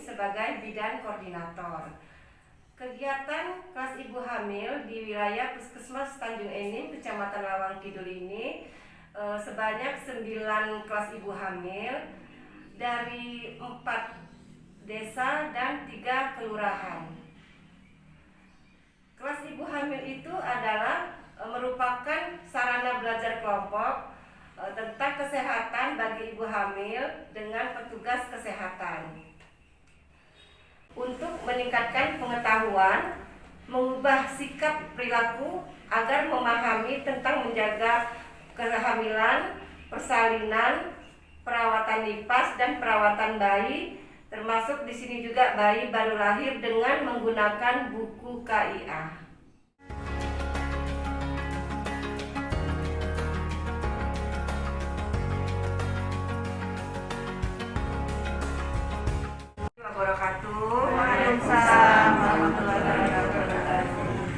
sebagai bidan koordinator. Kegiatan kelas ibu hamil di wilayah Puskesmas Tanjung Enim, Kecamatan Lawang Kidul ini sebanyak 9 kelas ibu hamil dari 4 desa dan 3 kelurahan. Kelas ibu hamil itu adalah merupakan sarana belajar kelompok tentang kesehatan bagi ibu hamil dengan petugas kesehatan. Untuk meningkatkan pengetahuan, mengubah sikap perilaku agar memahami tentang menjaga kehamilan, persalinan, perawatan nifas dan perawatan bayi, termasuk di sini juga bayi baru lahir dengan menggunakan buku KIA.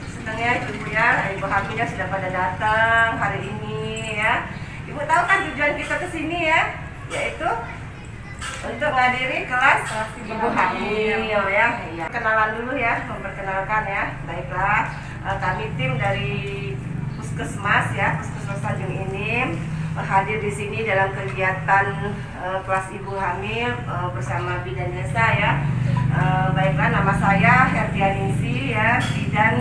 Senang ya Ibu ya, ibu hamilnya sudah pada datang hari ini ya. Ibu tahu kan tujuan kita ke sini ya, yaitu untuk menghadiri kelas ibu hamil ya. Kenalan dulu ya, memperkenalkan ya. Baiklah, kami tim dari Puskesmas ya, Puskesmas Tanjung Enim hadir di sini dalam kegiatan kelas ibu hamil bersama bidan desa ya. Baiklah, nama saya Herdianisi ya, bidan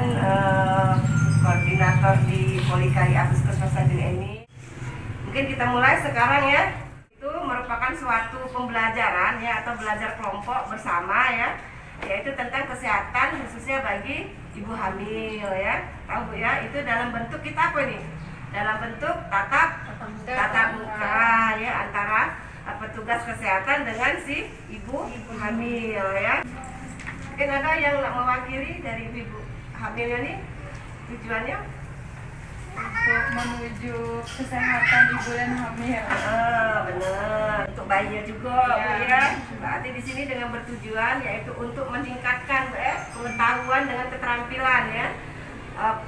koordinator di Polikai Puskesmas Tanjung Enim. Mungkin kita mulai sekarang ya. Itu merupakan suatu pembelajaran ya, atau belajar kelompok bersama ya, yaitu tentang kesehatan khususnya bagi ibu hamil ya. Tahu Bu ya, itu dalam bentuk kita apa nih? Dalam bentuk tatap muka ya, antara petugas kesehatan dengan si ibu hamil ya. Mungkin ada yang mewakili dari ibu hamilnya nih, tujuannya untuk menuju kesehatan ibu dan hamil. Benar. Untuk bayinya juga Bu ya. Berarti di sini dengan bertujuan yaitu untuk meningkatkan pengetahuan dengan keterampilan ya.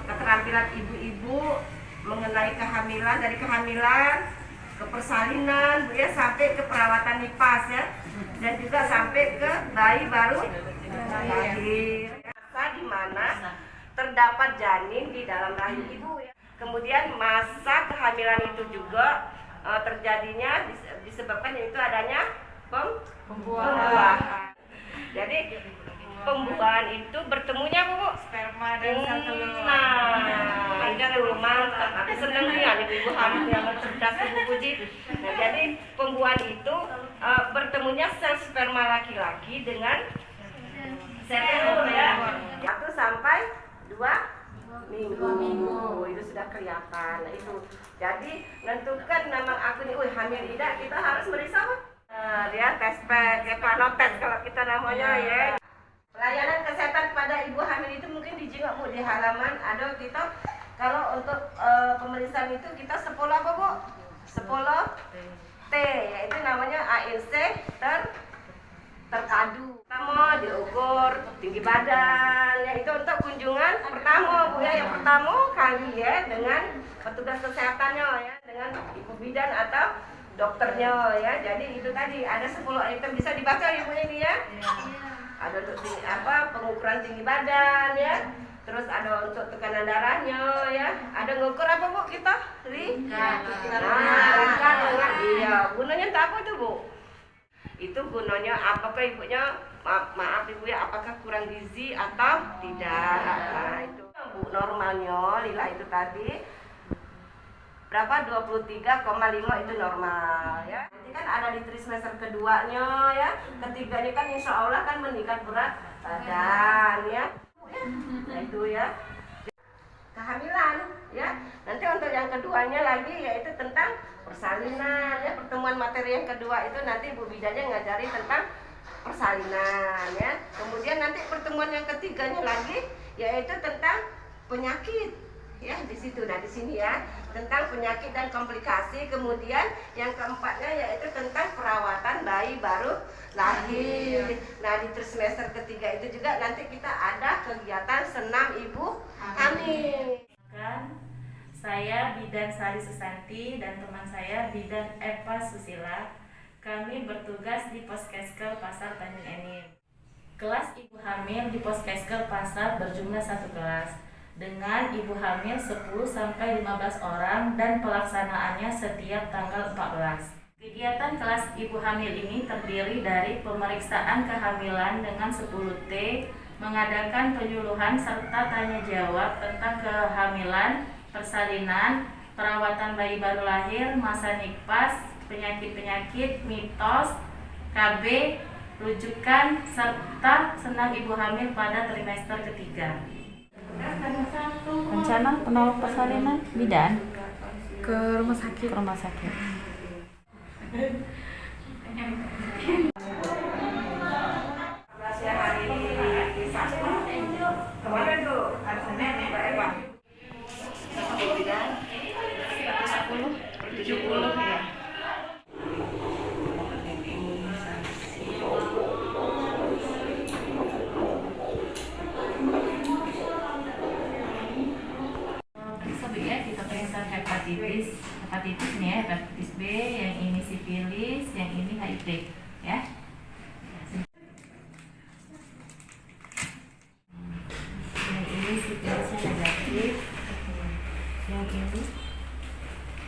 Keterampilan ibu-ibu mengenai kehamilan, dari kehamilan ke persalinan Bu ya, sampai ke perawatan nifas ya, dan juga sampai ke bayi baru lahir. Masa di mana terdapat janin di dalam rahim ibu ya. Kemudian masa kehamilan itu juga terjadinya disebabkan yaitu adanya pembuahan. Jadi pembuahan itu bertemunya Bu Sperma dan sel telur. Nah, itu mantap. Aku senang ya ibu hamil yang cerdas Bu Puji. Nah, jadi pembuahan itu bertemunya sel sperma laki-laki dengan sel telur ya. 1 sampai 2 minggu. Itu sudah kelihatan. Nah, itu. Jadi menentukan nama aku nih, hamil tidak, kita harus meriksa dia tes pack, tes kalau kita namanya ya. Pelayanan kesehatan pada ibu hamil itu mungkin dijenguk Bu di halaman ada kita. Kalau untuk pemeriksaan itu kita sepola apa Bu? Sepola T, yaitu namanya ANC terpadu. Pertama diukur tinggi badan ya, itu untuk kunjungan pertama Bu ya, yang pertama kali ya, dengan petugas kesehatannya ya, dengan ibu bidan atau dokternya ya. Jadi itu tadi ada 10 item, bisa dibaca Ibu ini ya. Ada untuk pengukuran tinggi badan ya, terus ada untuk tekanan darahnya ya, ada ngukur apa Bu kita? Iya, gunanya untuk apa tuh Bu? Itu gunanya apakah ibunya, maaf Ibu ya, apakah kurang gizi atau tidak? Nah itu Bu, normalnya lila itu tadi berapa? 23,5 itu normal ya. Nanti kan ada di trimester keduanya ya, ketiganya kan insya Allah kan meningkat berat badan ya. Nah itu ya, kehamilan ya. Nanti untuk yang keduanya lagi yaitu tentang persalinan ya. Pertemuan materi yang kedua itu nanti Bu bidannya ngajari tentang persalinan ya. Kemudian nanti pertemuan yang ketiganya lagi yaitu tentang penyakit ya, di situ. Nah di sini ya, tentang penyakit dan komplikasi. Kemudian yang keempatnya yaitu tentang perawatan bayi baru lahir. Nah di trimester ketiga itu juga nanti kita ada kegiatan senam ibu hamil. Saya Bidan Sari Susanti dan teman saya Bidan Eva Susila. Kami bertugas di Poskeskel Pasar Tanjung Enim. Kelas ibu hamil di Poskeskel Pasar berjumlah 1 kelas dengan ibu hamil 10 sampai 15 orang dan pelaksanaannya setiap tanggal 14. Kegiatan kelas ibu hamil ini terdiri dari pemeriksaan kehamilan dengan 10T, mengadakan penyuluhan serta tanya jawab tentang kehamilan, persalinan, perawatan bayi baru lahir, masa nifas, penyakit-penyakit, mitos, KB, rujukan, serta senam ibu hamil pada trimester ketiga. Rencana penolak persalinan bidan Ke rumah sakit. ke rumah sakit. Rahasia hari Sabtu kemarin tuh hari Senin nih Mbak Eva. Bidan 70 ya. Periksa B ya, kita periksa hepatitis nih ya, hepatitis B, yang ini sifilis, yang ini HIV ya. Yang ini sifilisnya negatif, yang ini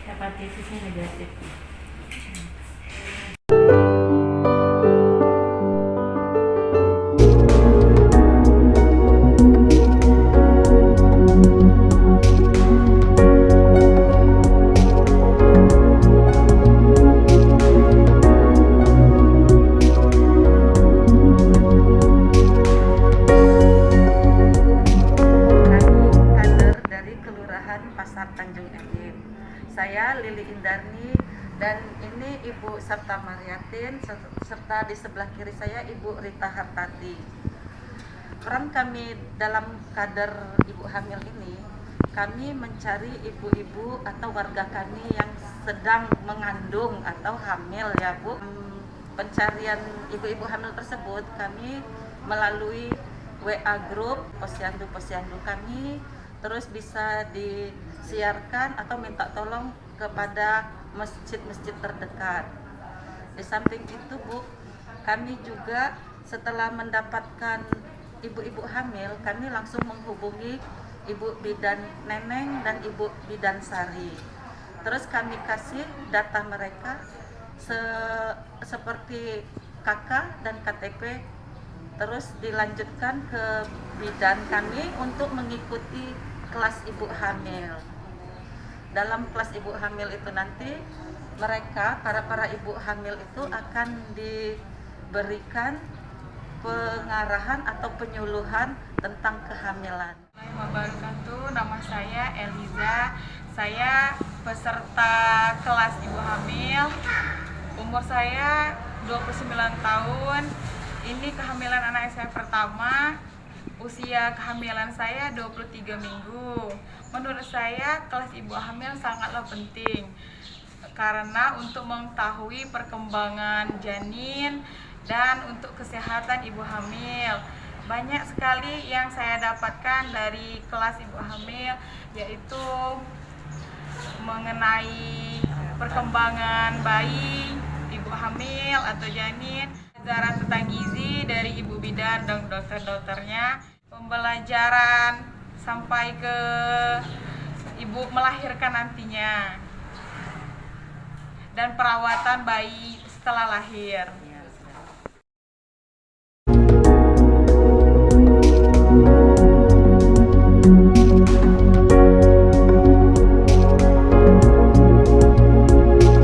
hepatitisnya negatif. Kader dari Kelurahan Pasar Tanjung Enim. Saya Lili Indarni dan ini Ibu Sarta Mariatin serta di sebelah kiri saya Ibu Rita Hartati. Peran kami dalam kader ibu hamil ini, kami mencari ibu-ibu atau warga kami yang sedang mengandung atau hamil ya Bu. Pencarian ibu-ibu hamil tersebut kami melalui WA grup posyandu kami, terus bisa disiarkan atau minta tolong kepada masjid-masjid terdekat. Di samping itu Bu, kami juga setelah mendapatkan ibu-ibu hamil, kami langsung menghubungi Ibu Bidan Neneng dan Ibu Bidan Sari. Terus kami kasih data mereka seperti KK dan KTP. Terus dilanjutkan ke bidan kami untuk mengikuti kelas ibu hamil. Dalam kelas ibu hamil itu nanti mereka, para ibu hamil itu akan diberikan pengarahan atau penyuluhan tentang kehamilan. Wabarakatuh, nama saya Eliza. Saya peserta kelas ibu hamil. Umur saya 29 tahun. Ini kehamilan anak saya pertama. Usia kehamilan saya 23 minggu. Menurut saya kelas ibu hamil sangatlah penting karena untuk mengetahui perkembangan janin dan untuk kesehatan ibu hamil. Banyak sekali yang saya dapatkan dari kelas ibu hamil, yaitu mengenai perkembangan bayi, ibu hamil atau janin, pelajaran tentang gizi dari ibu bidan dan dokter-dokternya, pembelajaran sampai ke ibu melahirkan nantinya, dan perawatan bayi setelah lahir.